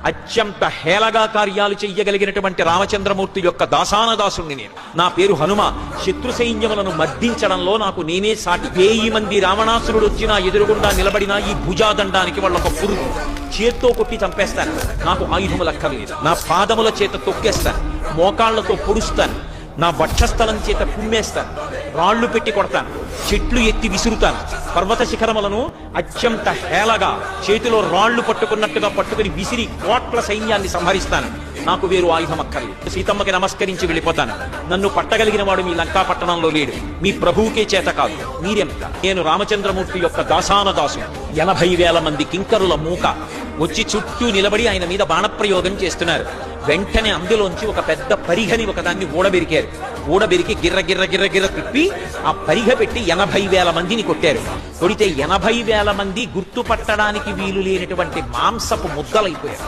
అత్యంత హేళగా కార్యాలు చెయ్యగలిగినటువంటి రామచంద్రమూర్తి యొక్క దాసానదాసుణ్ణి నేను. నా పేరు హనుమ. శత్రు సైన్యములను మర్దించడంలో నాకు నేనే సాటి. 1000 మంది రావణాసురుడు వచ్చినా ఎదురుగుండా నిలబడినా ఈ భుజాదండానికి వాళ్ళొక పురుగు. చేత్తో కొట్టి చంపేస్తాను. నాకు ఆయుధములక్కర్లేదు. నా పాదముల చేత తొక్కేస్తాను, మోకాళ్లతో పొడుస్తాను, నా వక్షస్థలం చేత కుమ్మేస్తాను, రాళ్లు పెట్టి కొడతాను, చెట్లు ఎత్తి విసురుతాను, పర్వత శిఖరములను అత్యంత హేళగా చేతిలో రాళ్లు పట్టుకున్నట్టుగా పట్టుకుని విసిరి కోట్ల సైన్యాన్ని సంహరిస్తాను. నాకు వేరు ఆయుధం అక్కర్లేదు. సీతమ్మకి నమస్కరించి వెళ్ళిపోతాను. నన్ను పట్టగలిగిన వాడు మీ లంకా పట్టణంలో లేడు. మీ ప్రభువుకే చేత కాదు, మీరెంత. నేను రామచంద్రమూర్తి యొక్క దాసానదాసు. 80,000 మంది కింకరుల మూక వచ్చి చుట్టూ నిలబడి ఆయన మీద బాణప్రయోగం చేస్తున్నారు. వెంటనే అందులోంచి ఒక పెద్ద పరిఘని ఒకదాన్ని ఊడబెరికారు. ఊడబెరికి గిర్ర గిర్ర గిర్ర గిర్ర తిప్పి ఆ పరిఘ పెట్టి 80,000 మందిని కొట్టారు. కొడితే 80,000 మంది గుర్తుపట్టడానికి వీలు లేనటువంటి మాంసపు ముద్దలైపోయారు.